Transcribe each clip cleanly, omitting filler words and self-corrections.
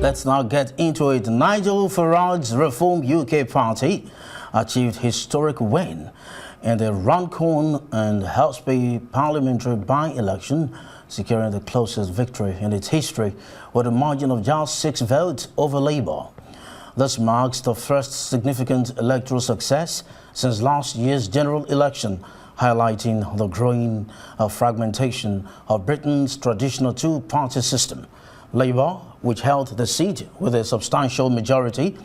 Let's now get into it. Nigel Farage's Reform UK party achieved historic win in the Runcorn and Helsby parliamentary by-election, securing the closest victory in its history with a margin of just 6 votes over Labour. This marks the first significant electoral success since last year's general election, highlighting the growing fragmentation of Britain's traditional two-party system. Labour, which held the seat with a substantial majority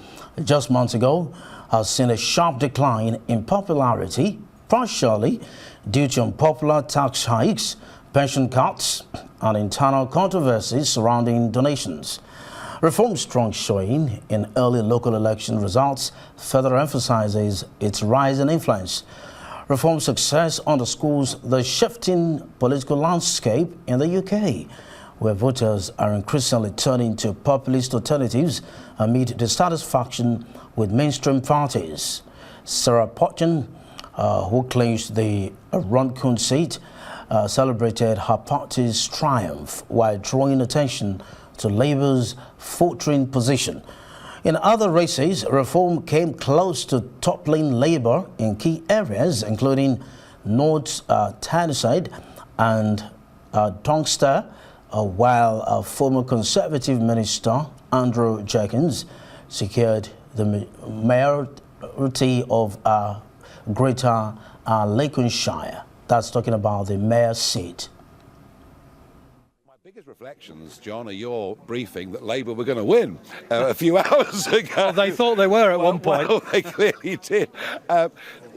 just months ago, has seen a sharp decline in popularity, partially due to unpopular tax hikes, pension cuts, and internal controversies surrounding donations. Reform's strong showing in early local election results further emphasizes its rise in influence. Reform's success underscores the shifting political landscape in the UK, where voters are increasingly turning to populist alternatives amid dissatisfaction with mainstream parties. Sarah Potton, who claims the Runcorn seat, celebrated her party's triumph while drawing attention to Labour's faltering position. In other races, Reform came close to toppling Labour in key areas, including North Tyneside and Doncaster, while former Conservative Minister Andrew Jenkins secured the mayoralty of Greater Lancashire. That's talking about the mayor's seat. My biggest reflections, John, are your briefing that Labour were going to win a few hours ago. Well, they thought they were at one point. Well, they clearly did.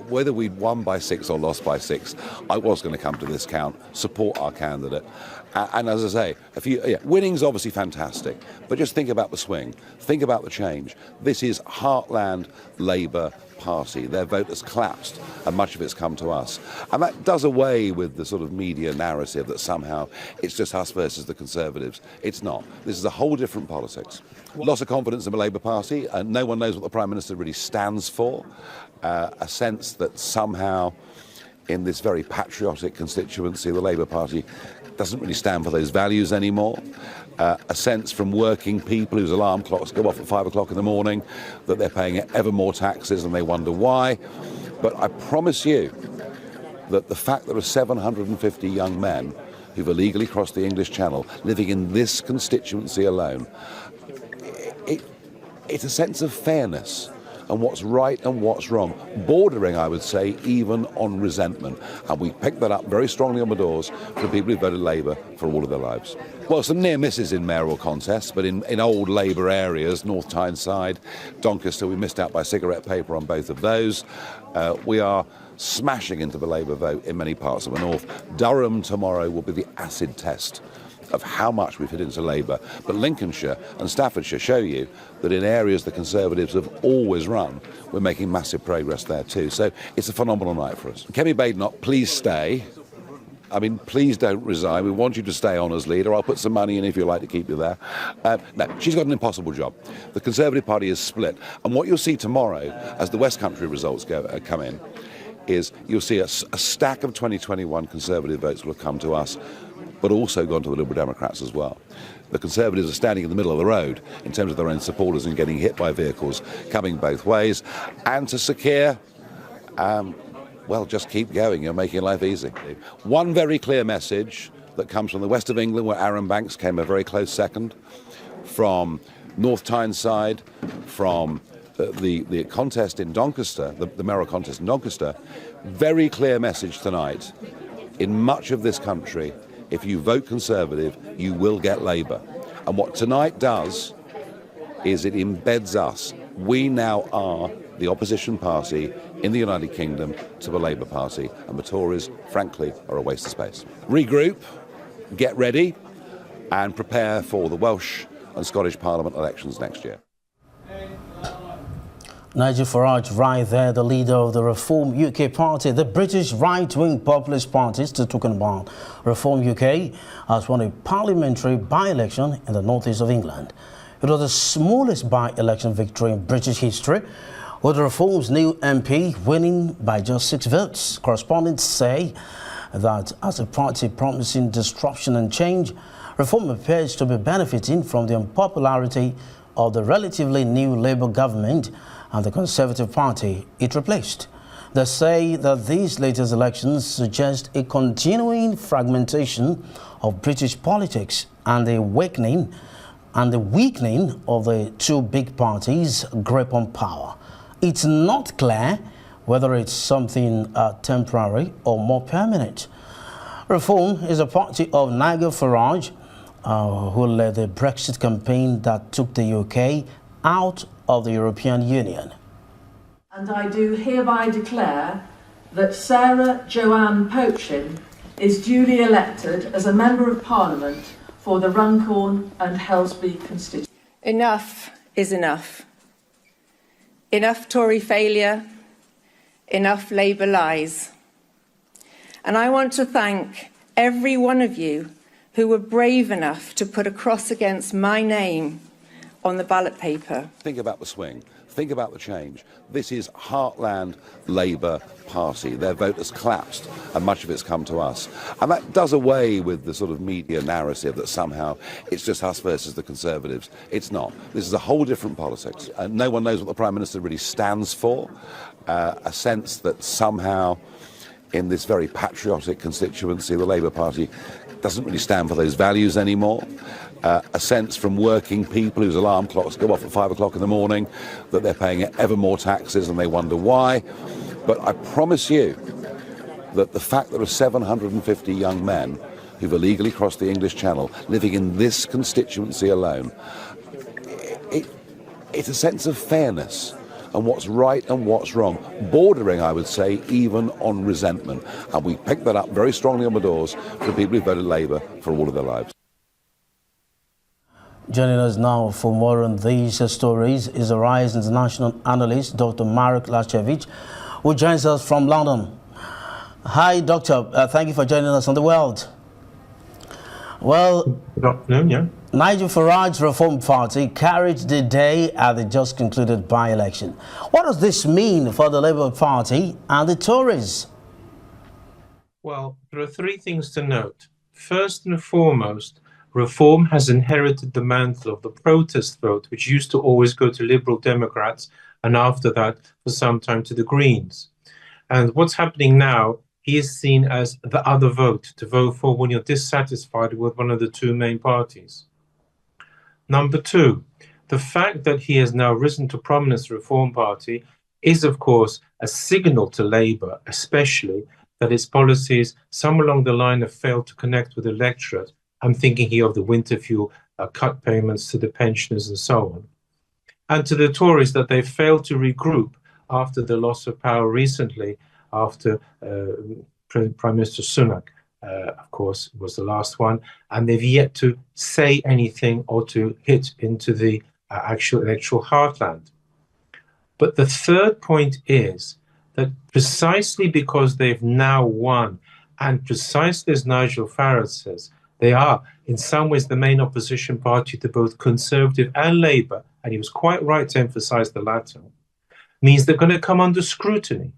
Whether we'd won by 6 or lost by 6, I was going to come to this count, support our candidate. And as I say, winning's obviously fantastic, but just think about the swing, think about the change. This is heartland Labour Party. Their vote has collapsed, and much of it's come to us. And that does away with the sort of media narrative that somehow it's just us versus the Conservatives. It's not. This is a whole different politics. Loss of confidence in the Labour Party, and no one knows what the Prime Minister really stands for. A sense that somehow in this very patriotic constituency, the Labour Party doesn't really stand for those values anymore. A sense from working people whose alarm clocks go off at 5 o'clock in the morning that they're paying ever more taxes and they wonder why. But I promise you that the fact there are 750 young men who've illegally crossed the English Channel living in this constituency alone, it's a sense of fairness and what's right and what's wrong, bordering, I would say, even on resentment. And we picked that up very strongly on the doors for people who voted Labour for all of their lives. Well, some near misses in mayoral contests, but in old Labour areas, North Tyneside, Doncaster, we missed out by cigarette paper on both of those. We are smashing into the Labour vote in many parts of the north. Durham tomorrow will be the acid test of how much we've hit into Labour. But Lincolnshire and Staffordshire show you that in areas the Conservatives have always run, we're making massive progress there too. So it's a phenomenal night for us. Kemi Badenoch, please stay. I mean, please don't resign. We want you to stay on as leader. I'll put some money in if you'd like to keep you there. No, she's got an impossible job. The Conservative Party is split. And what you'll see tomorrow, as the West Country results come in, is you'll see a stack of 2021 Conservative votes will have come to us, but also gone to the Liberal Democrats as well. The Conservatives are standing in the middle of the road in terms of their own supporters and getting hit by vehicles coming both ways. And to secure, well, just keep going. You're making life easy. One very clear message that comes from the west of England, where Aaron Banks came a very close second, from North Tyneside, from the contest in Doncaster, the mayoral contest in Doncaster. Very clear message tonight. In much of this country, if you vote Conservative, you will get Labour. And what tonight does is it embeds us. We now are the opposition party in the United Kingdom to the Labour Party, and the Tories, frankly, are a waste of space. Regroup, get ready, and prepare for the Welsh and Scottish Parliament elections next year. Nigel Farage, right there, the leader of the Reform UK party, the British right-wing populist party, still talking about Reform UK, has won a parliamentary by-election in the northeast of England. It was the smallest by-election victory in British history, with Reform's new MP winning by just 6 votes. Correspondents say that as a party promising disruption and change, Reform appears to be benefiting from the unpopularity of the relatively new Labour government and the Conservative Party it replaced. They say that these latest elections suggest a continuing fragmentation of British politics and the weakening of the two big parties' grip on power. It's not clear whether it's something temporary or more permanent. Reform is a party of Nigel Farage, who led the Brexit campaign that took the UK out of the European Union. And I do hereby declare that Sarah Joanne Pochin is duly elected as a Member of Parliament for the Runcorn and Helsby constituency. Enough is enough. Enough Tory failure, enough Labour lies. And I want to thank every one of you who were brave enough to put a cross against my name on the ballot paper. Think about the swing. Think about the change. This is Heartland Labour Party. Their vote has collapsed and much of it's come to us. And that does away with the sort of media narrative that somehow it's just us versus the Conservatives. It's not. This is a whole different politics. No one knows what the Prime Minister really stands for. A sense that somehow in this very patriotic constituency, the Labour Party doesn't really stand for those values anymore. A sense from working people whose alarm clocks go off at 5 o'clock in the morning that they're paying ever more taxes and they wonder why. But I promise you that the fact that there are 750 young men who've illegally crossed the English Channel living in this constituency alone, it's a sense of fairness and what's right and what's wrong, bordering, I would say, even on resentment. And we picked that up very strongly on the doors for people who voted Labour for all of their lives. Joining us now for more on these stories is a RISE international analyst, Dr. Marek Laskiewicz, who joins us from London. Hi, Doctor. Thank you for joining us on The World. Well, good afternoon, yeah. Nigel Farage's Reform Party carried the day at the just concluded by-election. What does this mean for the Labour Party and the Tories? Well, there are three things to note. First and foremost, Reform has inherited the mantle of the protest vote, which used to always go to Liberal Democrats and after that for some time to the Greens. And what's happening now, he is seen as the other vote to vote for when you're dissatisfied with one of the two main parties. Number two, the fact that he has now risen to prominence, the Reform Party, is of course a signal to Labour, especially that its policies, some along the line, have failed to connect with the electorate. I'm thinking here of the winter fuel cut payments to the pensioners and so on. And to the Tories, that they failed to regroup after the loss of power recently, after Prime Minister Sunak, of course, was the last one. And they've yet to say anything or to hit into the actual electoral heartland. But the third point is that precisely because they've now won, and precisely as Nigel Farage says, they are, in some ways, the main opposition party to both Conservative and Labour, and he was quite right to emphasise the latter, means they're going to come under scrutiny.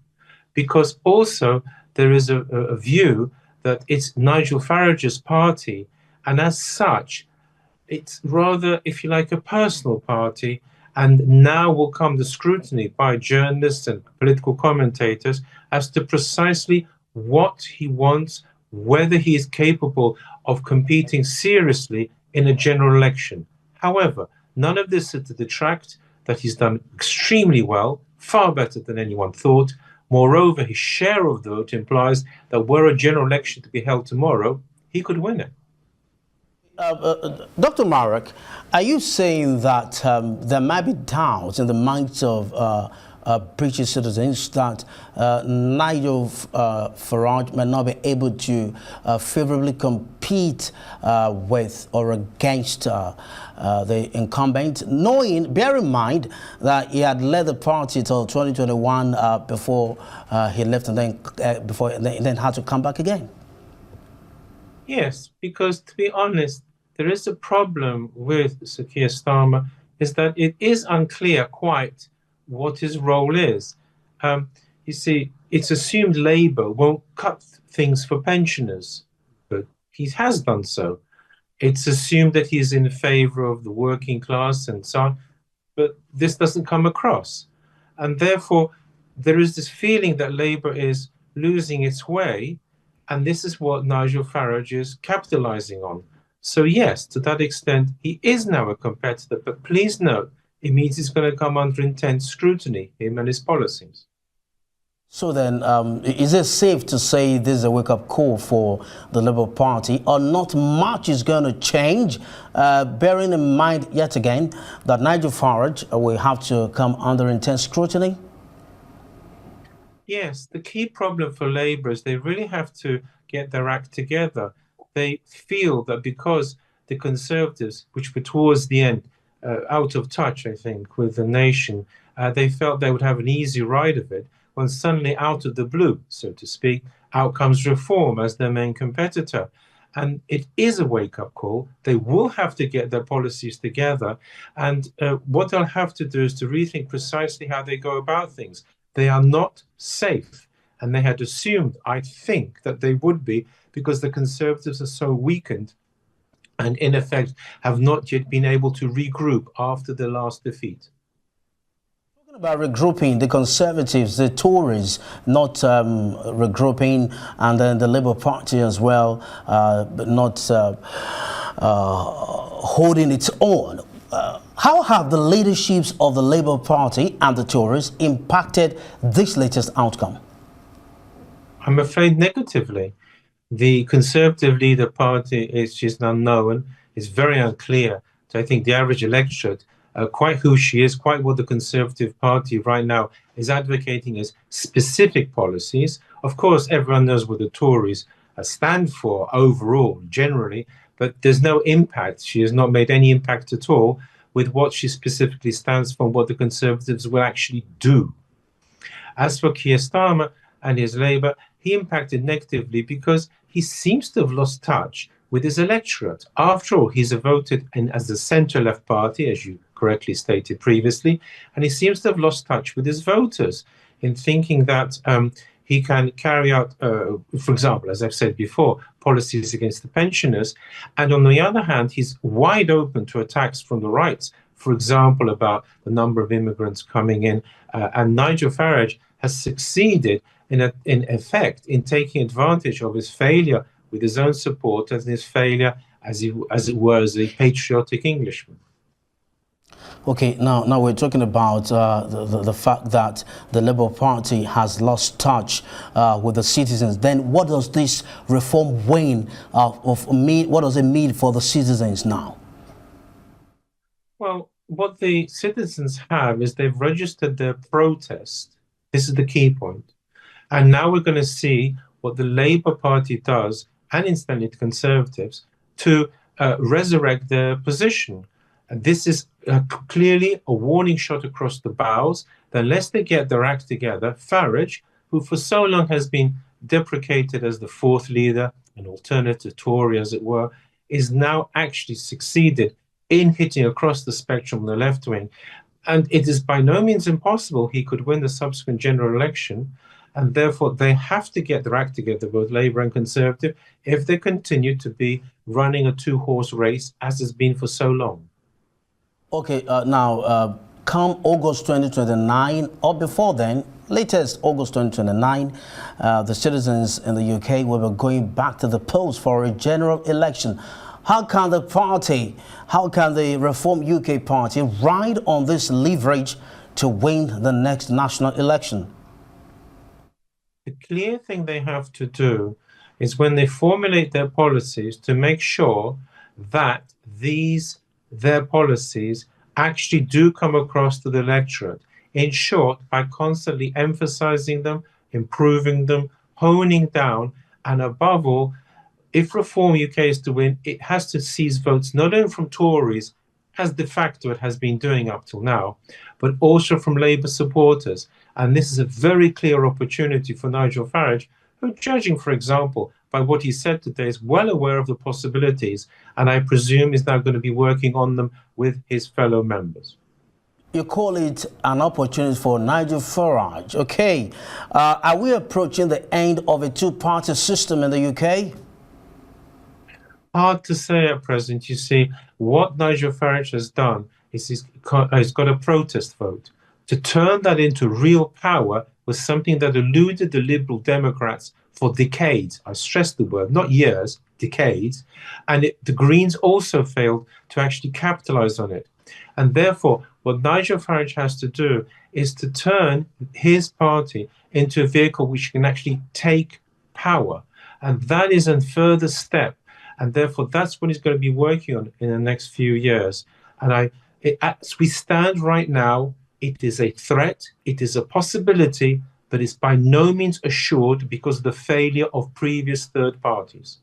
Because also there is a view that it's Nigel Farage's party, and as such, it's rather, if you like, a personal party, and now will come the scrutiny by journalists and political commentators as to precisely what he wants, whether he is capable of competing seriously in a general election. However, none of this is to detract that he's done extremely well, far better than anyone thought. Moreover, his share of the vote implies that were a general election to be held tomorrow, he could win it. Dr. Marek, are you saying that there might be doubts in the minds of British citizens that Nigel Farage may not be able to favorably compete with or against the incumbent, bear in mind that he had led the party till 2021 before he left and then had to come back again? Yes, because to be honest, there is a problem with Sir Keir Starmer, is that it is unclear quite what his role is. You see, it's assumed Labour won't cut things for pensioners, but he has done so. It's assumed that he's in favor of the working class and so on, but this doesn't come across. And therefore, there is this feeling that Labour is losing its way, and this is what Nigel Farage is capitalising on. So yes, to that extent, he is now a competitor, but please note, it means he's going to come under intense scrutiny, him and his policies. So then, is it safe to say this is a wake-up call for the Labour Party, or not much is going to change, bearing in mind, yet again, that Nigel Farage will have to come under intense scrutiny? Yes, the key problem for Labour is they really have to get their act together. They feel that because the Conservatives, which were towards the end out of touch, I think, with the nation, they felt they would have an easy ride of it, when suddenly out of the blue, so to speak, out comes Reform as their main competitor. And it is a wake-up call. They will have to get their policies together. And what they'll have to do is to rethink precisely how they go about things. They are not safe. And they had assumed, I think, that they would be, because the Conservatives are so weakened and, in effect, have not yet been able to regroup after the last defeat. About regrouping, the Conservatives, the Tories not regrouping, and then the Labour Party as well, but not holding its own. How have the leaderships of the Labour Party and the Tories impacted this latest outcome? I'm afraid negatively. The Conservative leader party is just unknown. It's very unclear to, I think, the average electorate quite who she is, quite what the Conservative Party right now is advocating as specific policies. Of course, everyone knows what the Tories stand for overall, generally, but there's no impact. She has not made any impact at all with what she specifically stands for and what the Conservatives will actually do. As for Keir Starmer and his Labour, he impacted negatively because he seems to have lost touch with his electorate. After all, he's voted in as the centre-left party, as you correctly stated previously, and he seems to have lost touch with his voters in thinking that he can carry out, for example, as I've said before, policies against the pensioners. And on the other hand, he's wide open to attacks from the right, for example, about the number of immigrants coming in. And Nigel Farage has succeeded in effect in taking advantage of his failure with his own supporters and his failure, as it were, as a patriotic Englishman. Okay, now we're talking about the fact that the Labour Party has lost touch with the citizens. Then what does this reform mean what does it mean for the citizens now? Well, what the citizens have is they've registered their protest. This is the key point. And now we're going to see what the Labour Party does, and incidentally the Conservatives, to resurrect their position. And this is clearly a warning shot across the bows that unless they get their act together, Farage, who for so long has been deprecated as the fourth leader, an alternative Tory as it were, is now actually succeeded in hitting across the spectrum on the left wing. And it is by no means impossible he could win the subsequent general election. And therefore, they have to get their act together, both Labour and Conservative, if they continue to be running a two-horse race, as has been for so long. Okay, now, come August 2029, or before then, latest August 2029, the citizens in the UK will be going back to the polls for a general election. How can the Reform UK Party ride on this leverage to win the next national election? The clear thing they have to do is when they formulate their policies to make sure that their policies actually do come across to the electorate. In short, by constantly emphasizing them, improving them, honing down, and above all, if Reform UK is to win, it has to seize votes not only from Tories, as de facto it has been doing up till now, but also from Labour supporters. And this is a very clear opportunity for Nigel Farage, who, judging, for example, by what he said today, is well aware of the possibilities, and I presume is now going to be working on them with his fellow members. You call it an opportunity for Nigel Farage. Okay. Are we approaching the end of a two-party system in the UK? Hard to say at present. You see, what Nigel Farage has done is he's got a protest vote. To turn that into real power was something that eluded the Liberal Democrats for decades. I stress the word, not years, decades. And the Greens also failed to actually capitalize on it. And therefore, what Nigel Farage has to do is to turn his party into a vehicle which can actually take power. And that is a further step. And therefore, that's what he's going to be working on in the next few years. And as we stand right now, it is a threat, it is a possibility, but it's by no means assured because of the failure of previous third parties.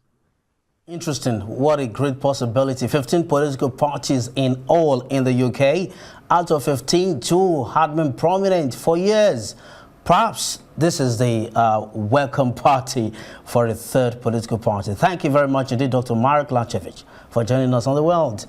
Interesting. What a great possibility. 15 political parties in all in the UK. Out of 15, 2 had been prominent for years. Perhaps this is the welcome party for a third political party. Thank you very much indeed, Dr. Marek Laskiewicz, for joining us on The World.